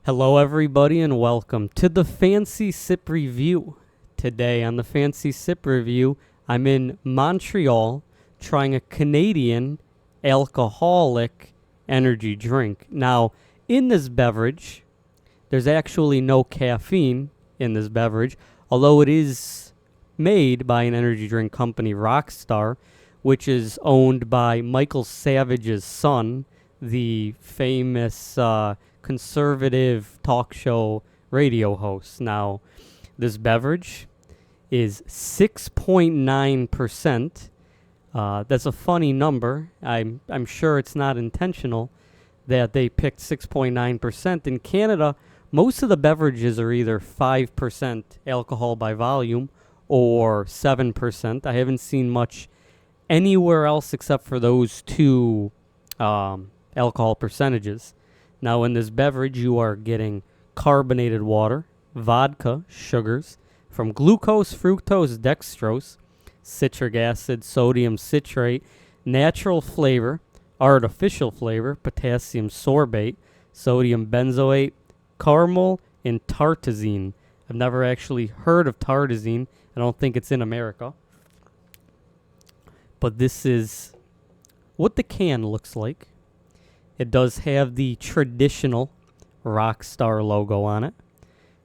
Hello, everybody, and welcome to the Fancy Sip Review. Today on the Fancy Sip Review, I'm in Montreal trying a Canadian alcoholic energy drink. Now, in this beverage, there's actually no caffeine in this beverage, although it is made by an energy drink company, Rockstar, which is owned by Michael Savage's son, the famous conservative talk show radio host. Now, this beverage is 6.9%. That's a funny number. I'm sure it's not intentional that they picked 6.9%. In Canada, most of the beverages are either 5% alcohol by volume or 7%. I haven't seen much anywhere else except for those two alcohol percentages. Now, in this beverage, you are getting carbonated water, vodka, sugars, from glucose, fructose, dextrose, citric acid, sodium citrate, natural flavor, artificial flavor, potassium sorbate, sodium benzoate, caramel, and tartazine. I've never actually heard of tartazine. I don't think it's in America. But this is what the can looks like. It does have the traditional Rockstar logo on it.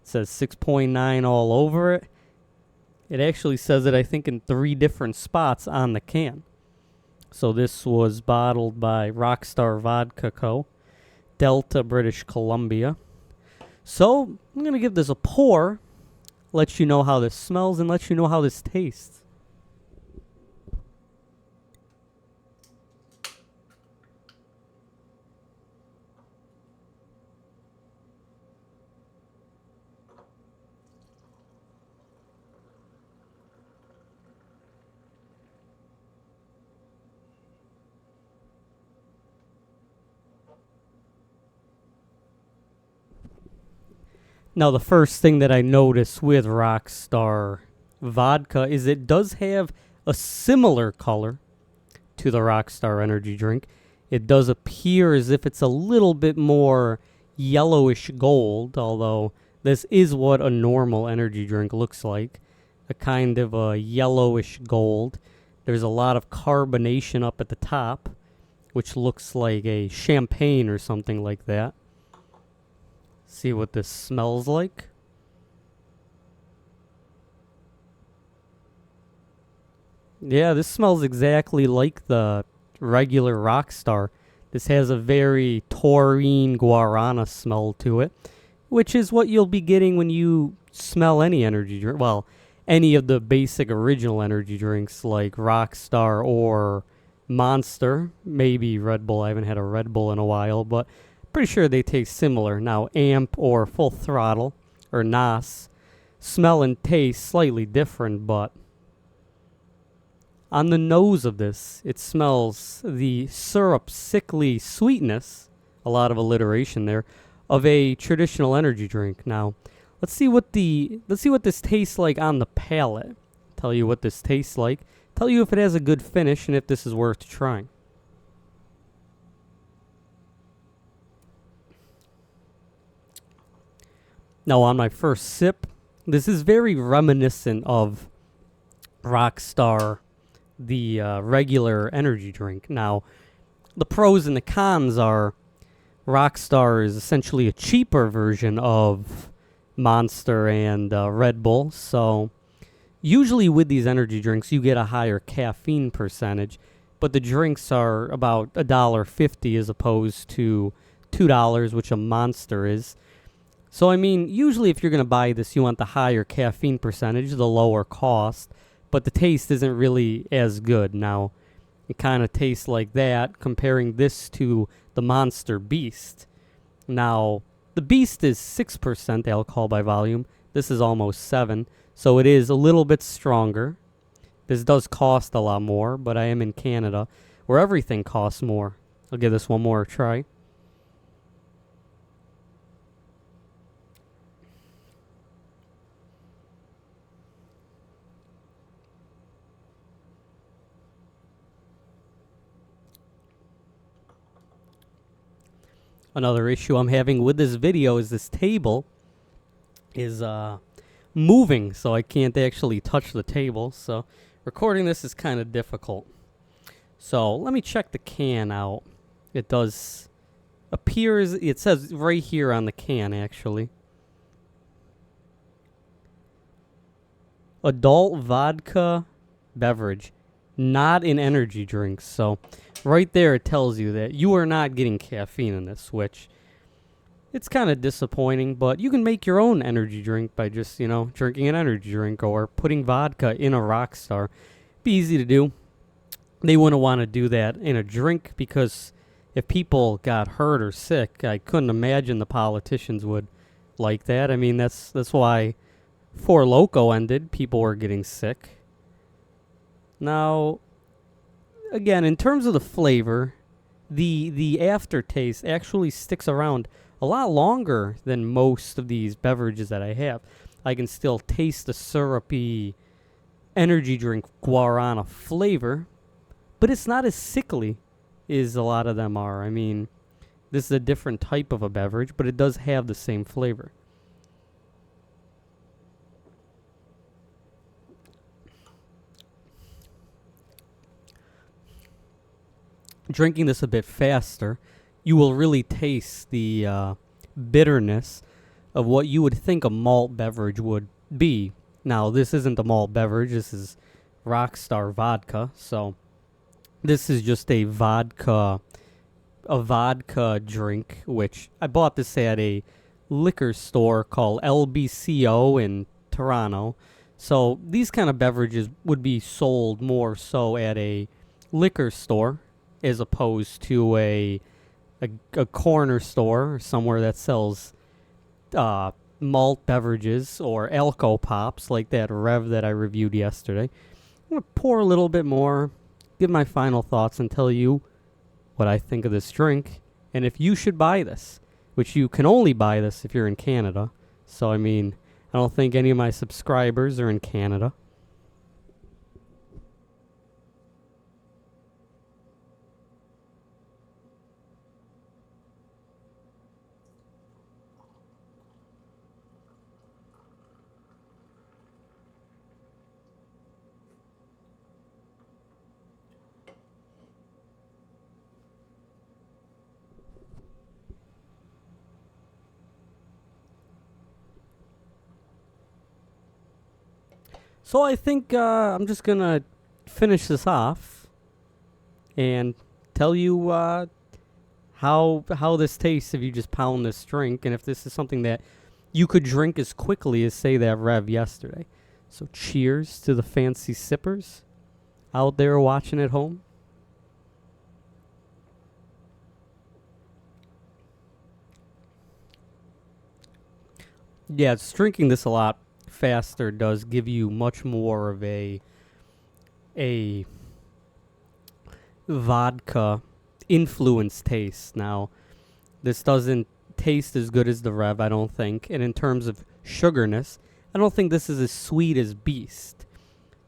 It says 6.9 all over it. It actually says it, I think, in 3 different spots on the can. So this was bottled by Rockstar Vodka Co., Delta, British Columbia. So I'm going to give this a pour, let you know how this smells, and let you know how this tastes. Now, the first thing that I notice with Rockstar Vodka is it does have a similar color to the Rockstar energy drink. It does appear as if it's a little bit more yellowish gold, although this is what a normal energy drink looks like, a kind of a yellowish gold. There's a lot of carbonation up at the top, which looks like a champagne or something like that. See what this smells like. Yeah, this smells exactly like the regular Rockstar. This has a very taurine guarana smell to it, which is what you'll be getting when you smell any energy drink. Well, any of the basic original energy drinks like Rockstar or Monster, maybe Red Bull. I haven't had a Red Bull in a while, but pretty sure they taste similar. Now, Amp or Full Throttle or NOS smell and taste slightly different, but on the nose of this, it smells the syrup sickly sweetness, a lot of alliteration there, of a traditional energy drink. Now, let's see what this tastes like on the palate. Tell you what this tastes like. Tell you if it has a good finish and if this is worth trying. Now, on my first sip, this is very reminiscent of Rockstar, the regular energy drink. Now, the pros and the cons are Rockstar is essentially a cheaper version of Monster and Red Bull. So, usually with these energy drinks, you get a higher caffeine percentage, but the drinks are about $1.50 as opposed to $2, which a Monster is. So, I mean, usually if you're going to buy this, you want the higher caffeine percentage, the lower cost, but the taste isn't really as good. Now, it kind of tastes like that, comparing this to the Monster Beast. Now, the Beast is 6% alcohol by volume. This is almost 7%, so it is a little bit stronger. This does cost a lot more, but I am in Canada, where everything costs more. I'll give this one more try. Another issue I'm having with this video is this table is moving, so I can't actually touch the table. So recording this is kind of difficult. So let me check the can out. It does appears, it says right here on the can actually. Adult vodka beverage, not an energy drink. So right there it tells you that you are not getting caffeine in this, which it's kind of disappointing, but you can make your own energy drink by just, drinking an energy drink or putting vodka in a Rockstar. Be easy to do. They wouldn't want to do that in a drink because if people got hurt or sick, I couldn't imagine the politicians would like that. I mean, that's why Four Loko ended. People were getting sick. Now, again, in terms of the flavor, the aftertaste actually sticks around a lot longer than most of these beverages that I have. I can still taste the syrupy energy drink guarana flavor, but it's not as sickly as a lot of them are. I mean, this is a different type of a beverage, but it does have the same flavor. Drinking this a bit faster, you will really taste the bitterness of what you would think a malt beverage would be. Now, this isn't a malt beverage. This is Rockstar Vodka. So this is just a vodka drink, which I bought this at a liquor store called LBCO in Toronto. So these kind of beverages would be sold more so at a liquor store as opposed to a corner store or somewhere that sells malt beverages or Alco Pops like that Rev that I reviewed yesterday. I'm going to pour a little bit more, give my final thoughts, and tell you what I think of this drink and if you should buy this, which you can only buy this if you're in Canada. So, I mean, I don't think any of my subscribers are in Canada. So I think I'm just going to finish this off and tell you how this tastes if you just pound this drink and if this is something that you could drink as quickly as, say, that Rev yesterday. So cheers to the fancy sippers out there watching at home. Yeah, it's drinking this a lot faster does give you much more of a vodka influence taste. Now, this doesn't taste as good as the Rev, I don't think. And in terms of sugarness, I don't think this is as sweet as Beast.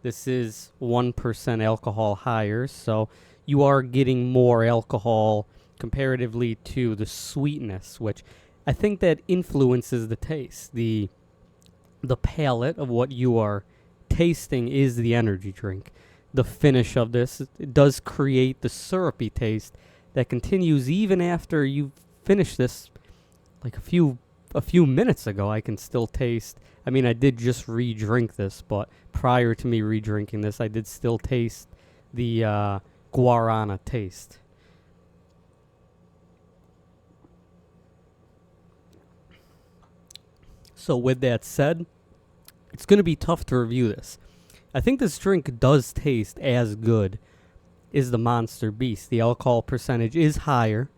This is 1% alcohol higher, so you are getting more alcohol comparatively to the sweetness, which I think that influences the taste. The palate of what you are tasting is the energy drink. The finish of this, it does create the syrupy taste that continues even after you've finished this. Like a few minutes ago, I can still taste. I mean, I did just re-drink this, but prior to me re-drinking this, I did still taste the guarana taste. So with that said, it's going to be tough to review this. I think this drink does taste as good as the Monster Beast. The alcohol percentage is higher.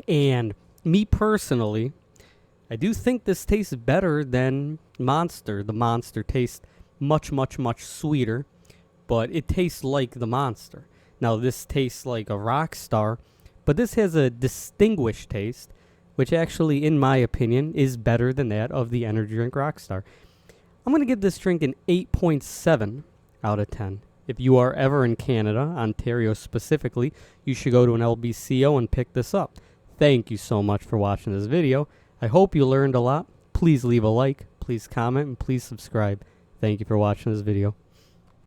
And me personally, I do think this tastes better than Monster. The Monster tastes much, much, much sweeter, but it tastes like the Monster. Now, this tastes like a Rockstar, but this has a distinguished taste, which actually, in my opinion, is better than that of the energy drink Rockstar. I'm going to give this drink an 8.7 out of 10. If you are ever in Canada, Ontario specifically, you should go to an LBCO and pick this up. Thank you so much for watching this video. I hope you learned a lot. Please leave a like, please comment, and please subscribe. Thank you for watching this video.